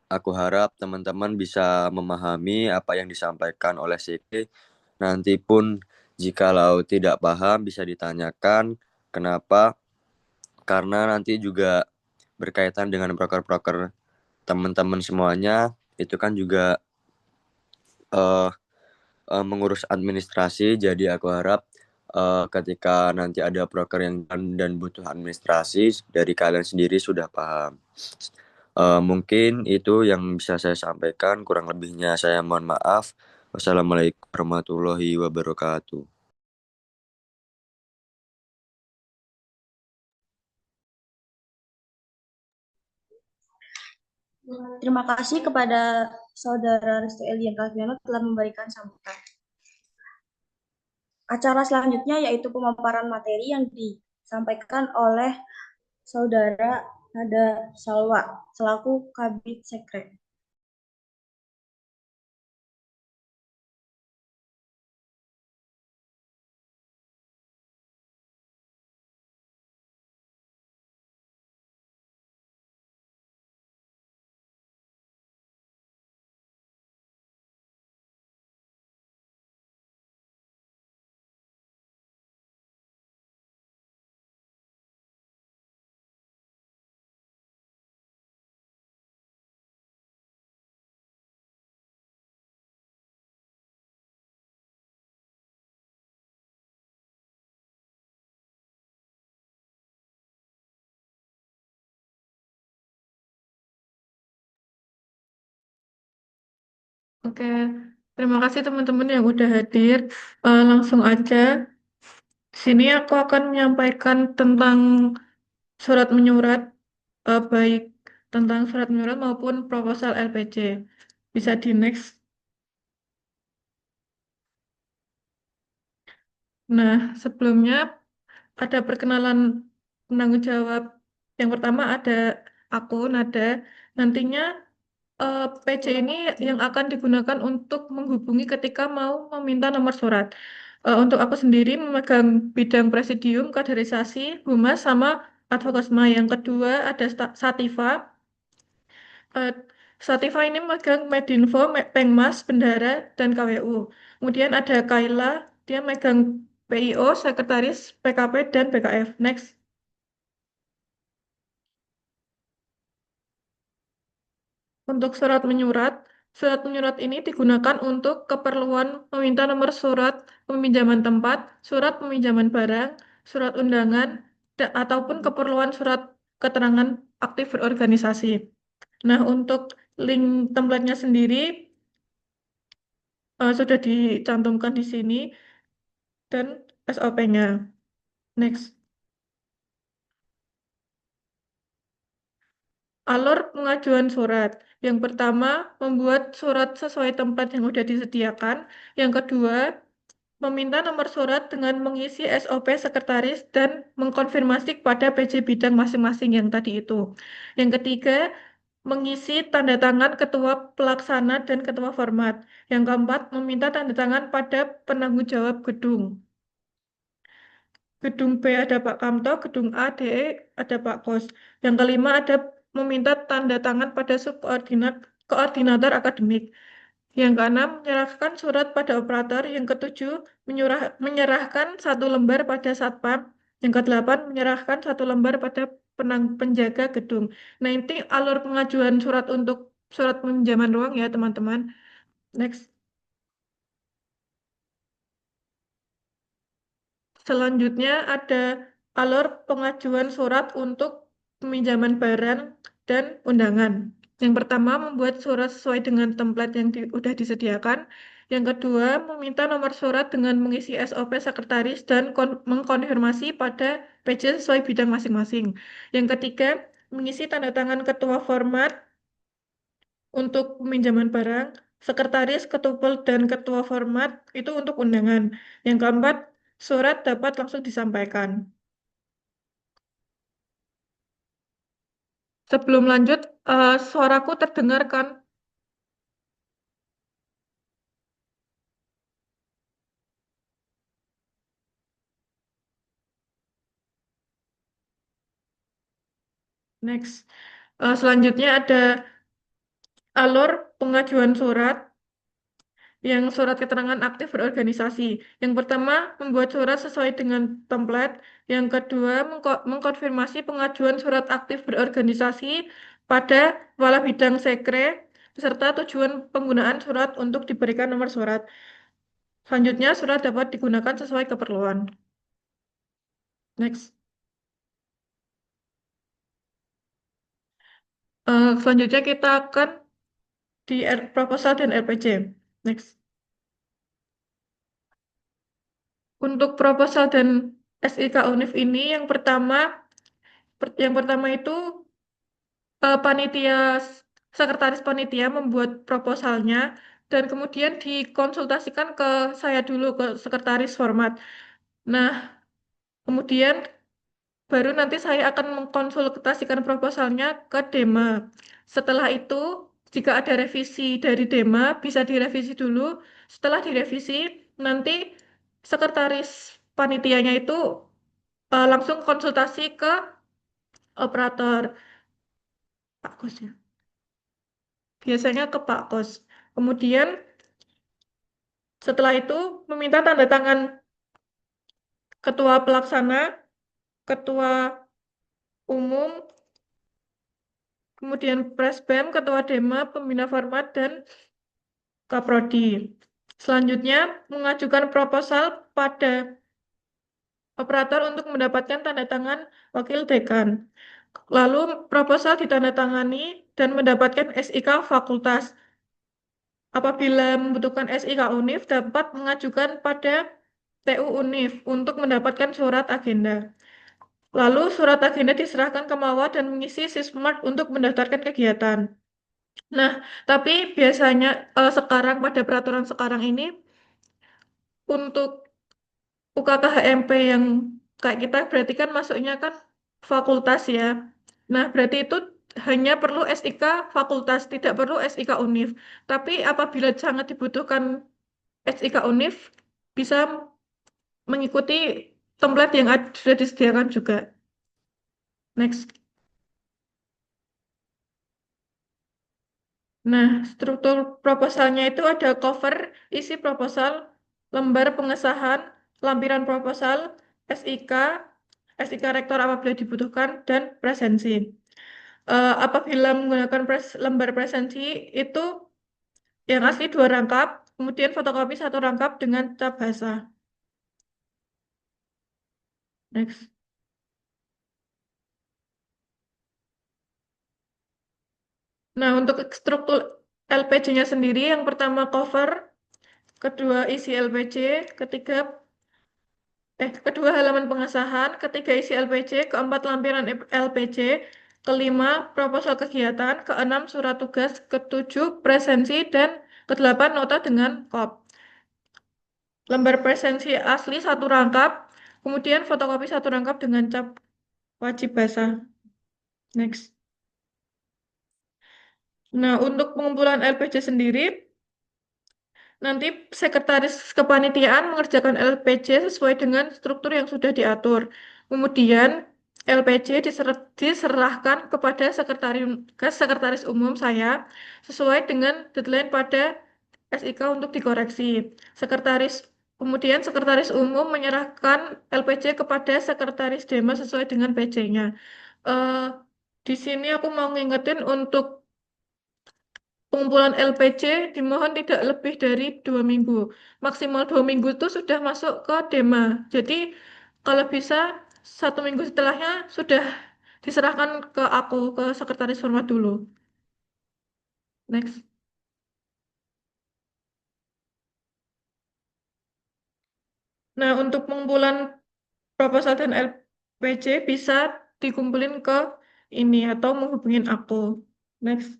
aku harap teman-teman bisa memahami apa yang disampaikan oleh Sikri. Nanti pun jikalau tidak paham bisa ditanyakan kenapa, karena nanti juga berkaitan dengan proker-proker teman-teman semuanya, itu kan juga eh, mengurus administrasi. Jadi aku harap ketika nanti ada proker yang dan butuh administrasi dari kalian sendiri sudah paham. Mungkin itu yang bisa saya sampaikan, kurang lebihnya saya mohon maaf. Wassalamualaikum warahmatullahi wabarakatuh. Terima kasih kepada Saudara Restu Elian Kalviano telah memberikan sambutan. Acara selanjutnya yaitu pemaparan materi yang disampaikan oleh Saudara Nada Salwa selaku Kabid Sekret. Oke, terima kasih teman-teman yang udah hadir. Langsung aja, sini aku akan menyampaikan tentang surat menyurat, baik tentang surat menyurat maupun proposal LPC. Bisa di next. Nah, sebelumnya ada perkenalan penanggung jawab. Yang pertama ada aku, Nada. Nantinya PC ini yang akan digunakan untuk menghubungi ketika mau meminta nomor surat. Untuk aku sendiri memegang bidang presidium, kaderisasi, humas, sama advokasma. Yang kedua ada Sativa. Eh, Sativa ini memegang Medinfo, Pengmas, Bendara, dan KWU. Kemudian ada Kaila, dia megang PIO, Sekretaris, PKP, dan BKF. Next. Untuk surat menyurat ini digunakan untuk keperluan meminta nomor surat peminjaman tempat, surat peminjaman barang, surat undangan, ataupun keperluan surat keterangan aktif berorganisasi. Nah, untuk link templatenya sendiri sudah dicantumkan di sini dan SOP-nya. Next. Alur pengajuan surat. Yang pertama, membuat surat sesuai tempat yang sudah disediakan. Yang kedua, meminta nomor surat dengan mengisi SOP sekretaris dan mengkonfirmasi kepada PJ bidang masing-masing yang tadi itu. Yang ketiga, mengisi tanda tangan ketua pelaksana dan ketua format. Yang keempat, meminta tanda tangan pada penanggung jawab gedung. Gedung B ada Pak Kamto, gedung A, D, E ada Pak Kos. Yang kelima ada meminta tanda tangan pada koordinator akademik. Yang keenam, menyerahkan surat pada operator. Yang ketujuh, menyerahkan satu lembar pada satpam. Yang kedelapan, menyerahkan satu lembar pada penjaga gedung. Nah, ini alur pengajuan surat untuk surat peminjaman ruang ya, teman-teman. Next. Selanjutnya ada alur pengajuan surat untuk peminjaman barang dan undangan. Yang pertama, membuat surat sesuai dengan template yang sudah disediakan. Yang kedua, meminta nomor surat dengan mengisi SOP sekretaris dan mengkonfirmasi pada PJ sesuai bidang masing-masing. Yang ketiga, mengisi tanda tangan ketua format untuk peminjaman barang, sekretaris, ketupel, dan ketua format itu untuk undangan. Yang keempat, surat dapat langsung disampaikan. Sebelum lanjut, suaraku terdengar kan? Next. Selanjutnya ada alur pengajuan surat, yang surat keterangan aktif berorganisasi. Yang pertama, membuat surat sesuai dengan template. Yang kedua, mengkonfirmasi pengajuan surat aktif berorganisasi pada kepala bidang sekre, beserta tujuan penggunaan surat untuk diberikan nomor surat. Selanjutnya, surat dapat digunakan sesuai keperluan. Next. Selanjutnya kita akan di proposal dan LPC. Next. Untuk proposal dan SIK UNIF ini yang pertama itu panitia sekretaris panitia membuat proposalnya dan kemudian dikonsultasikan ke saya dulu ke sekretaris format. Nah, kemudian baru nanti saya akan mengkonsultasikan proposalnya ke Dema. Setelah itu, jika ada revisi dari Dema, bisa direvisi dulu. Setelah direvisi, nanti sekretaris panitianya itu langsung konsultasi ke operator Pak Kos ya. Biasanya ke Pak Kos. Kemudian setelah itu meminta tanda tangan ketua pelaksana, ketua umum, kemudian Presbem, ketua Dema, pembina format, dan Kaprodi. Selanjutnya, mengajukan proposal pada operator untuk mendapatkan tanda tangan wakil dekan. Lalu proposal ditandatangani dan mendapatkan SIK fakultas. Apabila membutuhkan SIK UNIF, dapat mengajukan pada TU UNIF untuk mendapatkan surat agenda. Lalu surat agenda diserahkan ke Mawar dan mengisi Sismart untuk mendaftarkan kegiatan. Nah, tapi biasanya sekarang pada peraturan sekarang ini untuk UKKHMP yang kayak kita berarti kan masuknya kan fakultas ya. Nah, berarti itu hanya perlu SIK fakultas, tidak perlu SIK UNIF. Tapi apabila sangat dibutuhkan SIK UNIF, bisa mengikuti template yang sudah disediakan juga. Next. Nah, struktur proposalnya itu ada cover, isi proposal, lembar pengesahan, lampiran proposal, SIK, SIK rektor apabila dibutuhkan, dan presensi. Apabila menggunakan lembar presensi itu yang asli 2 rangkap, kemudian fotokopi 1 rangkap dengan cap basah. Next. Nah, untuk struktur LPC-nya sendiri, yang pertama cover, kedua isi LPC, kedua halaman pengesahan, ketiga isi LPC, keempat lampiran LPC, kelima proposal kegiatan, keenam surat tugas, ketujuh presensi, dan kedelapan nota dengan kop. Lembar presensi asli 1 rangkap, kemudian fotokopi 1 rangkap dengan cap wajib basah. Next. Nah, untuk pengumpulan LPC sendiri, nanti sekretaris kepanitiaan mengerjakan LPC sesuai dengan struktur yang sudah diatur. Kemudian LPC diserahkan kepada sekretaris umum saya sesuai dengan deadline pada SIK untuk dikoreksi. Kemudian sekretaris umum menyerahkan LPC kepada sekretaris Dema sesuai dengan PC-nya. Di sini aku mau ngingetin untuk pengumpulan LPC dimohon tidak lebih dari 2 minggu. Maksimal 2 minggu itu sudah masuk ke Dema. Jadi kalau bisa 1 minggu setelahnya sudah diserahkan ke aku, ke sekretaris format dulu. Next. Nah, untuk pengumpulan proposal dan LPC bisa dikumpulin ke ini atau menghubungin aku. Next.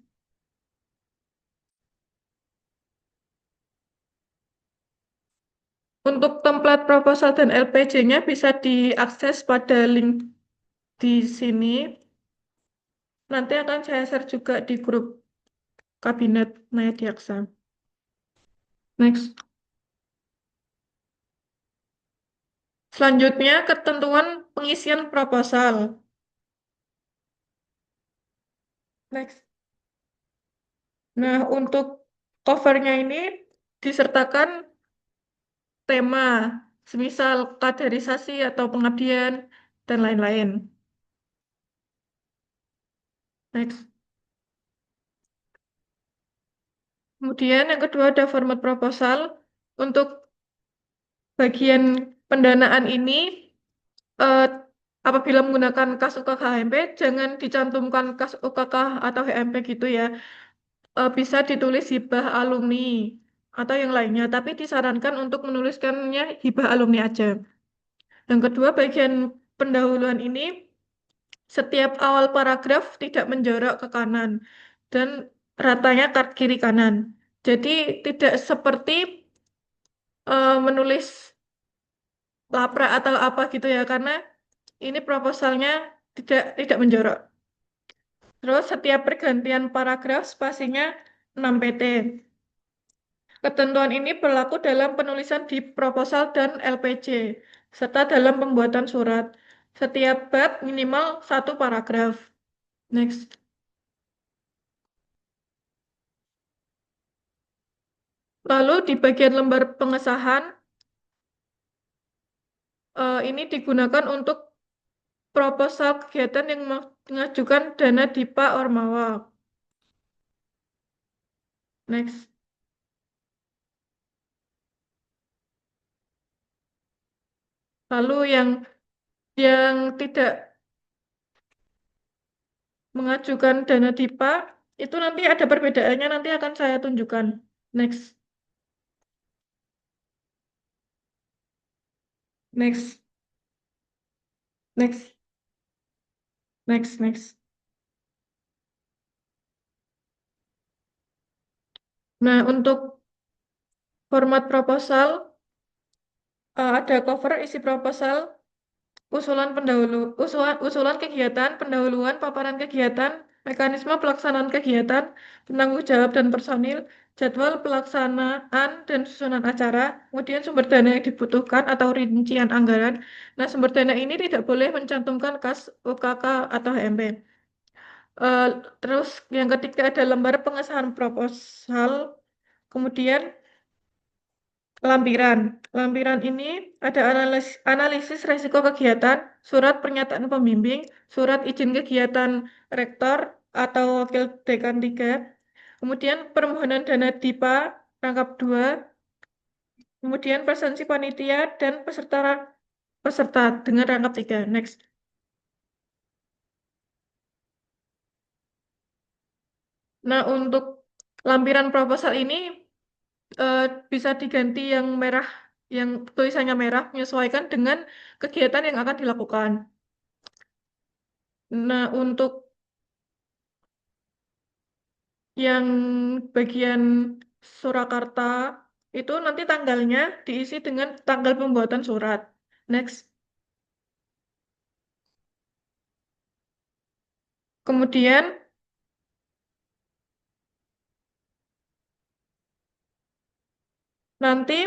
Untuk template proposal dan LPC-nya bisa diakses pada link di sini. Nanti akan saya share juga di grup Kabinet Naya Diaksa. Next. Selanjutnya, ketentuan pengisian proposal. Next. Nah, untuk covernya ini disertakan tema, semisal kaderisasi atau pengabdian, dan lain-lain. Next. Kemudian yang kedua ada format proposal. Untuk bagian pendanaan ini, eh, apabila menggunakan kas UKK HMP, jangan dicantumkan kas UKK atau HMP gitu ya. Bisa ditulis hibah alumni atau yang lainnya, tapi disarankan untuk menuliskannya hibah alumni aja. Yang kedua, bagian pendahuluan ini, setiap awal paragraf tidak menjorok ke kanan dan ratanya ke kiri kanan. Jadi tidak seperti menulis laprak atau apa gitu ya, karena ini proposalnya tidak menjorok. Terus setiap pergantian paragraf spasinya 6 pt. Ketentuan ini berlaku dalam penulisan di proposal dan LPC, serta dalam pembuatan surat. Setiap bab minimal 1 paragraf. Next. Lalu di bagian lembar pengesahan, ini digunakan untuk proposal kegiatan yang mengajukan dana DIPA Ormawa. Next. Lalu yang tidak mengajukan dana DIPA itu nanti ada perbedaannya, nanti akan saya tunjukkan. Next. Next. Next. Next. Next. Nah, untuk format proposal, ada cover isi proposal, usulan kegiatan, pendahuluan, paparan kegiatan, mekanisme pelaksanaan kegiatan, penanggung jawab dan personil, jadwal pelaksanaan dan susunan acara, kemudian sumber dana yang dibutuhkan atau rincian anggaran. Nah, sumber dana ini tidak boleh mencantumkan kas UKK atau HMP. Eh, Terus yang ketiga ada lembar pengesahan proposal, kemudian lampiran. Lampiran ini ada analisis resiko kegiatan, surat pernyataan pembimbing, surat izin kegiatan rektor atau wakil dekan 3, kemudian permohonan dana DIPA rangkap 2, kemudian presensi panitia dan peserta peserta dengan rangkap 3. Next. Nah, untuk lampiran proposal ini eh, bisa diganti yang merah, yang tulisannya merah, menyesuaikan dengan kegiatan yang akan dilakukan. Nah, untuk yang bagian Surakarta itu nanti tanggalnya diisi dengan tanggal pembuatan surat. Next. Kemudian nanti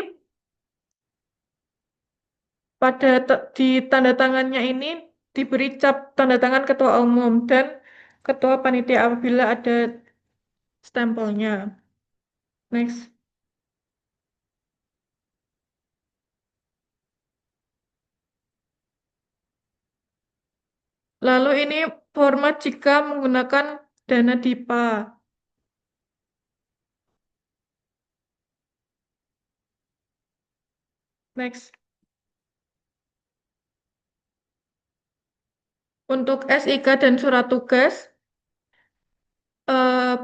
di tanda tangannya ini diberi cap tanda tangan ketua umum dan ketua panitia apabila ada stempelnya. Next. Lalu ini format jika menggunakan dana DIPA. Next. Untuk SIK dan surat tugas, eh,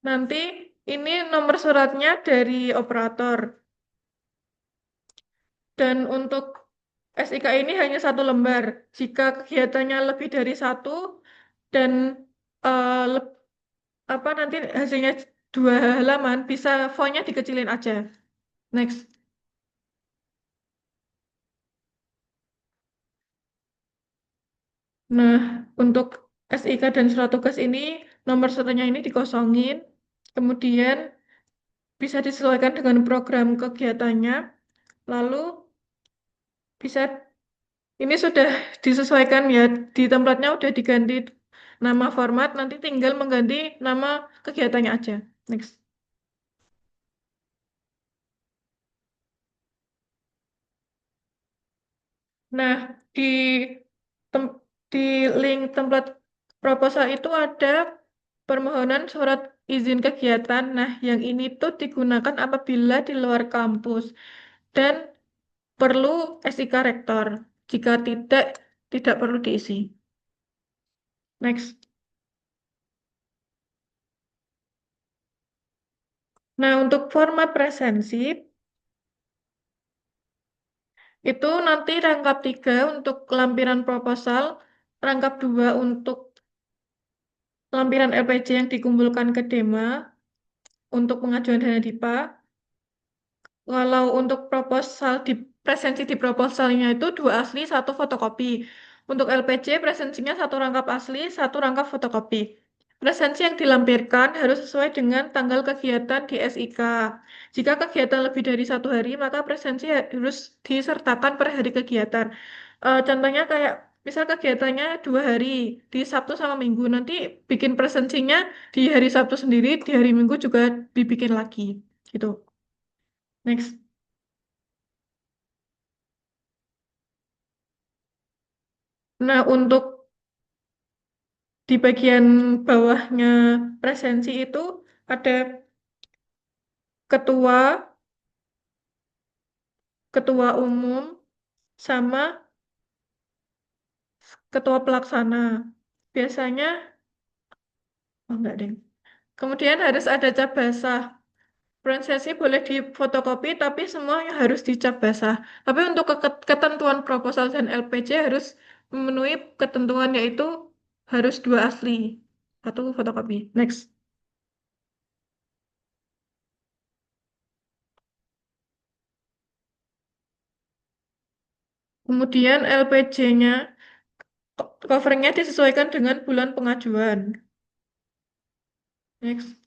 nanti ini nomor suratnya dari operator. Dan untuk SIK ini hanya 1 lembar. Jika kegiatannya lebih dari 1 dan eh, apa nanti hasilnya 2 halaman, bisa fontnya dikecilin aja. Next. Nah, untuk SIK dan surat tugas ini, nomor satunya ini dikosongin. Kemudian bisa disesuaikan dengan program kegiatannya. Lalu bisa ini sudah disesuaikan ya, di templatenya udah diganti nama format, nanti tinggal mengganti nama kegiatannya aja. Next. Nah, di tem- di link template proposal itu ada permohonan surat izin kegiatan. Nah, yang ini tuh digunakan apabila di luar kampus dan perlu SIK rektor. Jika tidak, tidak perlu diisi. Next. Nah, untuk format presensi, itu nanti rangkap 3 untuk lampiran proposal, rangkap 2 untuk lampiran LPJ yang dikumpulkan ke DEMA untuk pengajuan dana DIPA. Kalau untuk proposal di presensi di proposalnya itu 2 asli, 1 fotokopi. Untuk LPJ presensinya 1 rangkap asli, 1 rangkap fotokopi. Presensi yang dilampirkan harus sesuai dengan tanggal kegiatan di SIK. Jika kegiatan lebih dari 1 hari, maka presensi harus disertakan per hari kegiatan. Contohnya kayak misal kegiatannya 2 hari, di Sabtu sama Minggu. Nanti bikin presensinya di hari Sabtu sendiri, di hari Minggu juga dibikin lagi. Gitu. Next. Nah, untuk di bagian bawahnya presensi itu ada ketua, ketua umum, sama ketua pelaksana. Biasanya, oh enggak deh. Kemudian harus ada cap basah. Presensi boleh difotokopi, tapi semuanya harus dicap basah. Tapi untuk ketentuan proposal dan LPJ harus memenuhi ketentuan yaitu harus 2 asli, 1 fotokopi. Next. Kemudian LPJ-nya coveringnya disesuaikan dengan bulan pengajuan. Next.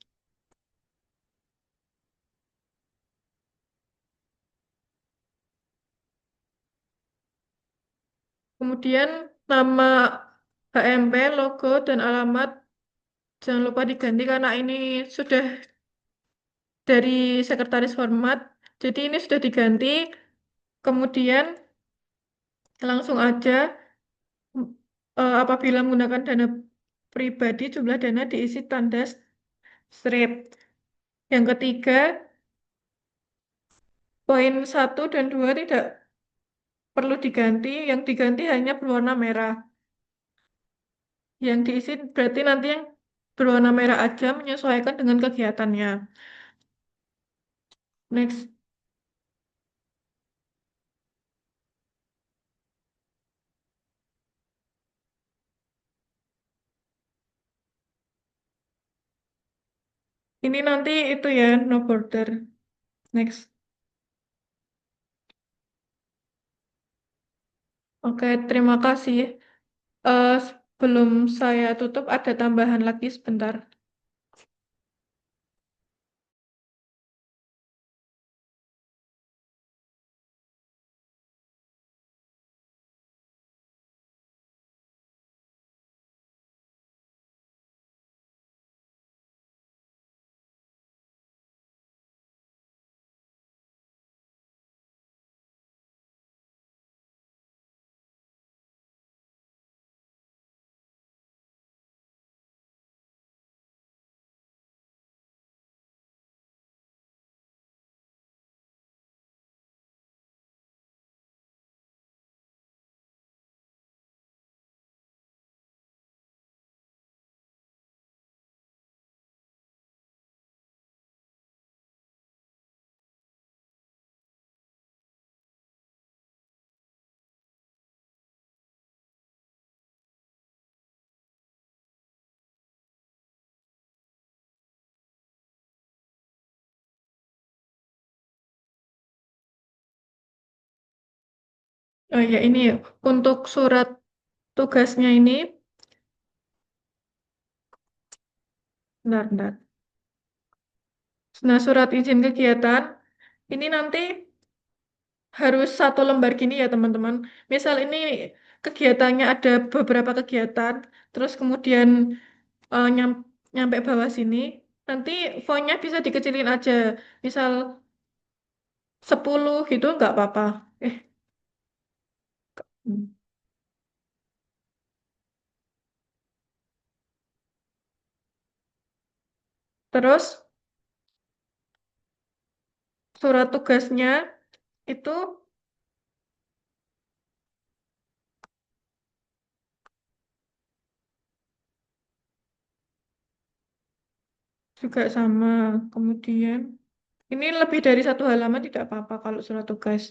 Kemudian nama HMP, logo, dan alamat jangan lupa diganti karena ini sudah dari sekretaris format. Jadi ini sudah diganti. Kemudian langsung aja apabila menggunakan dana pribadi jumlah dana diisi tanda strip. Yang ketiga, poin 1 dan 2 tidak perlu diganti, yang diganti hanya berwarna merah. Yang diisi berarti nanti yang berwarna merah aja menyesuaikan dengan kegiatannya. Next. Ini nanti itu ya, no border. Next. Oke, terima kasih. Sebelum saya tutup, ada tambahan lagi sebentar. Oh ya, ini untuk surat tugasnya ini, bentar. Nah, surat izin kegiatan, ini nanti harus 1 lembar gini ya teman-teman. Misal ini kegiatannya ada beberapa kegiatan, terus kemudian nyampe bawah sini, nanti fontnya bisa dikecilin aja. Misal 10 gitu nggak apa-apa. Eh, hmm. Terus surat tugasnya itu juga sama. Kemudian ini lebih dari satu halaman tidak apa-apa kalau surat tugas.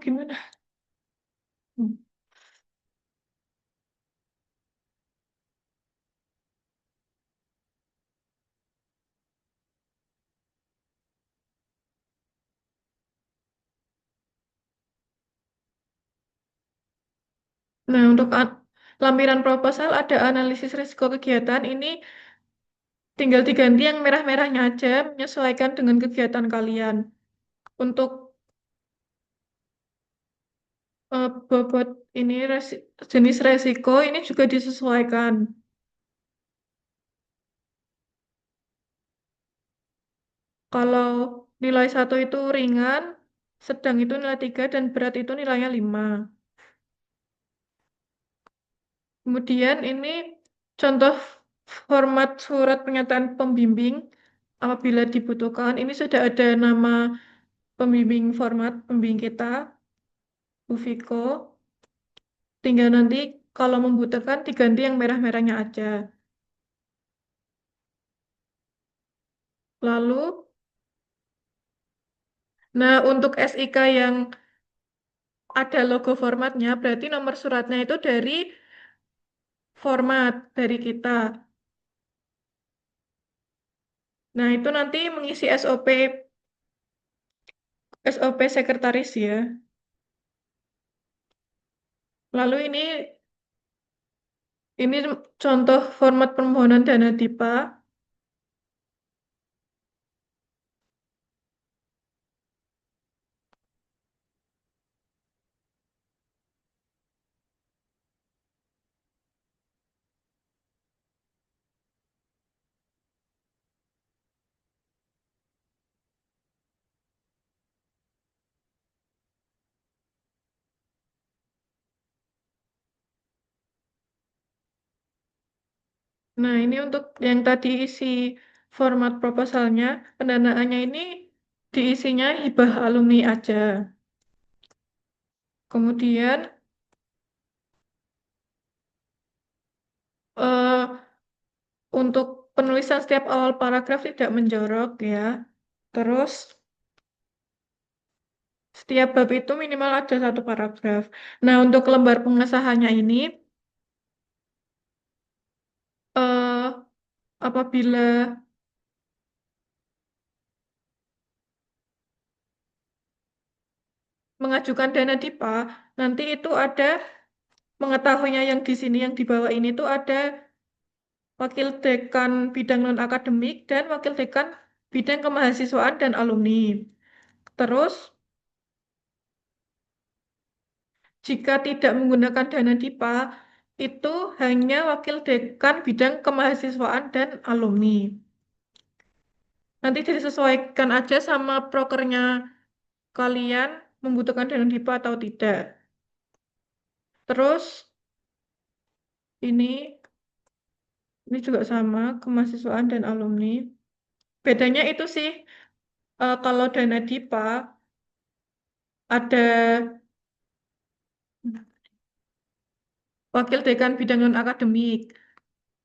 Gimana? Hmm. Nah, untuk lampiran proposal ada analisis risiko kegiatan. Ini tinggal diganti yang merah-merahnya aja, menyesuaikan dengan kegiatan kalian. Untuk bobot ini jenis resiko ini juga disesuaikan. Kalau nilai satu itu ringan, sedang itu nilai 3 dan berat itu nilainya 5. Kemudian ini contoh format surat pernyataan pembimbing apabila dibutuhkan. Ini sudah ada nama pembimbing format pembimbing kita, Bu Viko. Tinggal nanti kalau membutuhkan diganti yang merah-merahnya aja. Lalu, nah untuk SIK yang ada logo formatnya, berarti nomor suratnya itu dari format dari kita. Nah, itu nanti mengisi SOP sekretaris ya. Lalu ini contoh format permohonan dana DIPA. Nah, ini untuk yang tadi isi format proposalnya, pendanaannya ini diisinya hibah alumni aja. Kemudian eh, untuk penulisan setiap awal paragraf tidak menjorok ya. Terus setiap bab itu minimal ada satu paragraf. Nah, untuk lembar pengesahannya ini eh, apabila mengajukan dana DIPA, nanti itu ada mengetahuinya yang di sini yang di bawah ini tuh ada wakil dekan bidang non akademik dan wakil dekan bidang kemahasiswaan dan alumni. Terus jika tidak menggunakan dana DIPA itu hanya wakil dekan bidang kemahasiswaan dan alumni. Nanti disesuaikan aja sama prokernya kalian membutuhkan dana DIPA atau tidak. Terus ini ini juga sama kemahasiswaan dan alumni. Bedanya itu sih kalau dana DIPA ada wakil dekan bidang non akademik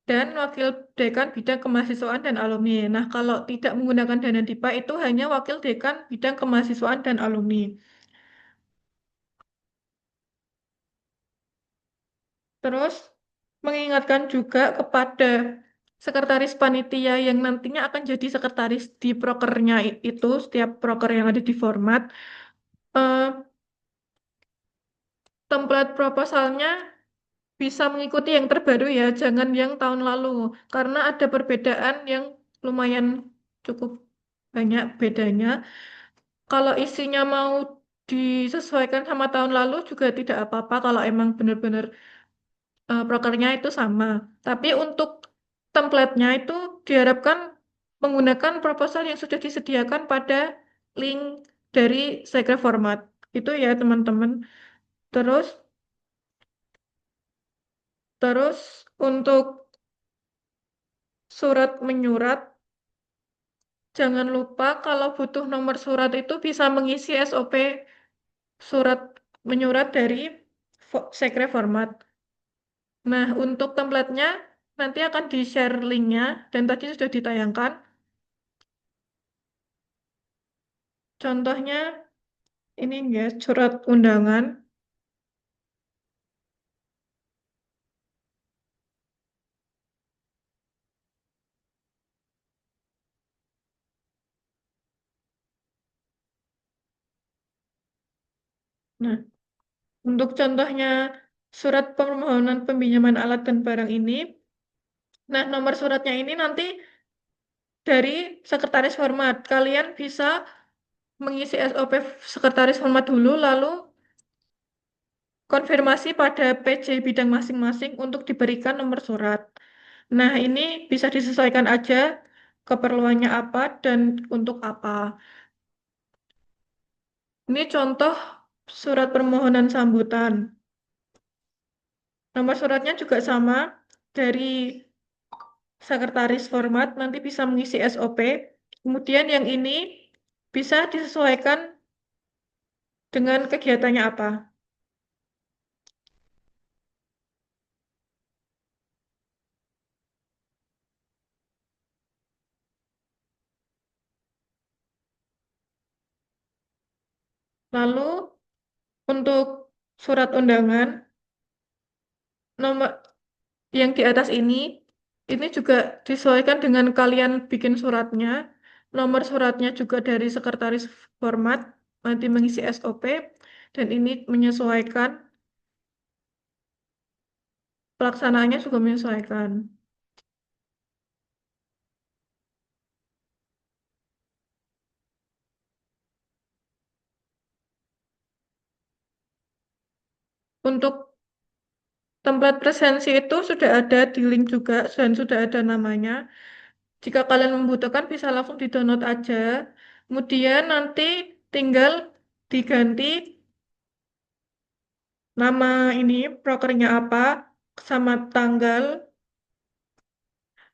dan wakil dekan bidang kemahasiswaan dan alumni. Nah, kalau tidak menggunakan dana DIPA itu hanya wakil dekan bidang kemahasiswaan dan alumni. Terus mengingatkan juga kepada sekretaris panitia yang nantinya akan jadi sekretaris di prokernya itu, setiap proker yang ada di format, eh, template proposalnya bisa mengikuti yang terbaru ya, jangan yang tahun lalu, karena ada perbedaan yang lumayan cukup banyak bedanya. Kalau isinya mau disesuaikan sama tahun lalu juga tidak apa-apa kalau emang benar-benar prokernya itu sama. Tapi untuk template-nya itu diharapkan menggunakan proposal yang sudah disediakan pada link dari Sekre Format. Itu ya teman-teman. Terus terus untuk surat menyurat, jangan lupa kalau butuh nomor surat itu bisa mengisi SOP surat menyurat dari Sekre Format. Nah, untuk template-nya nanti akan di-share linknya dan tadi sudah ditayangkan. Contohnya ini ya, surat undangan. Nah, untuk contohnya surat permohonan peminjaman alat dan barang ini, nah nomor suratnya ini nanti dari sekretaris format. Kalian bisa mengisi SOP sekretaris format dulu, lalu konfirmasi pada PJ bidang masing-masing untuk diberikan nomor surat. Nah, ini bisa disesuaikan aja keperluannya apa dan untuk apa. Ini contoh surat permohonan sambutan. Nomor suratnya juga sama dari sekretaris format, nanti bisa mengisi SOP. Kemudian yang ini bisa disesuaikan dengan kegiatannya apa. Lalu untuk surat undangan, nomor yang di atas ini juga disesuaikan dengan kalian bikin suratnya. Nomor suratnya juga dari sekretaris format, nanti mengisi SOP, dan ini menyesuaikan, pelaksanaannya juga menyesuaikan. Untuk template presensi itu sudah ada di link juga dan sudah ada namanya. Jika kalian membutuhkan bisa langsung di-download aja. Kemudian nanti tinggal diganti nama ini prokernya apa sama tanggal.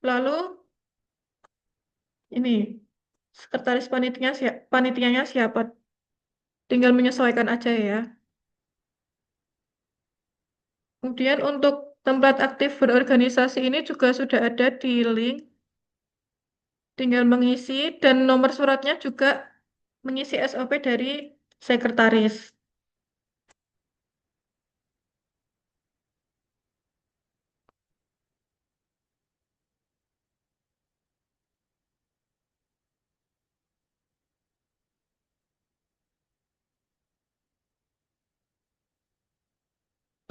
Lalu ini sekretaris panitianya siapa? Tinggal menyesuaikan aja ya. Kemudian untuk tempat aktif berorganisasi ini juga sudah ada di link. Tinggal mengisi dan nomor suratnya juga mengisi SOP dari sekretaris.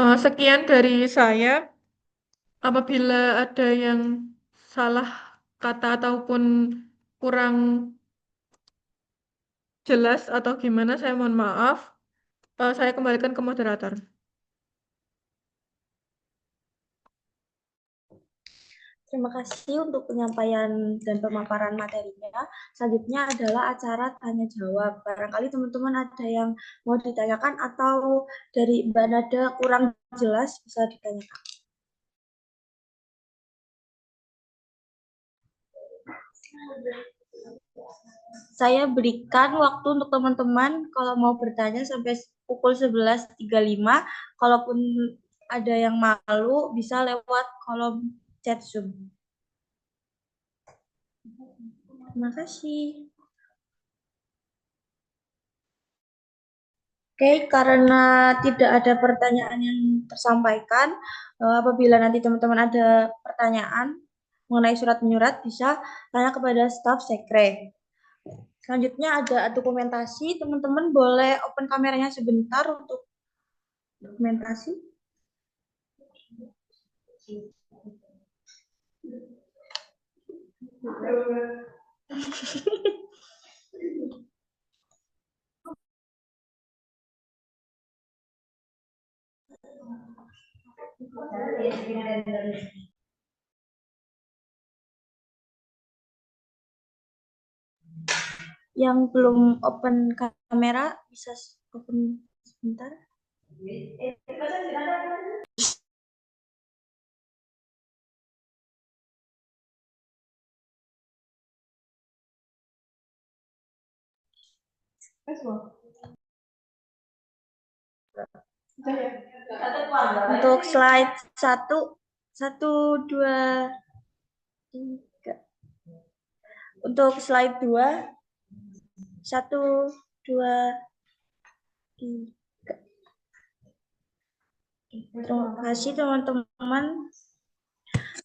Sekian dari saya. Apabila ada yang salah kata ataupun kurang jelas atau gimana, saya mohon maaf. Saya kembalikan ke moderator. Terima kasih untuk penyampaian dan pemaparan materinya. Selanjutnya adalah acara tanya jawab. Barangkali teman-teman ada yang mau ditanyakan atau dari Mbak Nada kurang jelas bisa ditanyakan. Saya berikan waktu untuk teman-teman kalau mau bertanya sampai pukul 11.35. Kalaupun ada yang malu bisa lewat kolom chat Zoom. Terima kasih. Oke, karena tidak ada pertanyaan yang tersampaikan, apabila nanti teman-teman ada pertanyaan mengenai surat menyurat, bisa tanya kepada staf sekre. Selanjutnya ada dokumentasi, teman-teman boleh open kameranya sebentar untuk dokumentasi. Yang belum open kamera bisa open sebentar. Untuk slide 1, 2, 3. Untuk slide 2, 1, 2, 3. Terima kasih teman-teman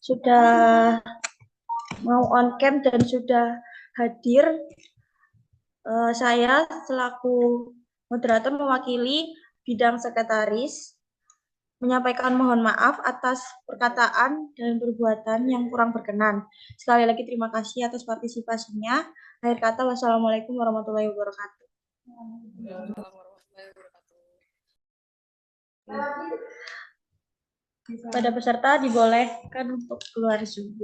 sudah mau on cam dan sudah hadir. Saya selaku moderator mewakili bidang sekretaris menyampaikan mohon maaf atas perkataan dan perbuatan yang kurang berkenan. Sekali lagi terima kasih atas partisipasinya. Akhir kata, wassalamualaikum warahmatullahi wabarakatuh. Pada peserta dibolehkan untuk keluar Zoom.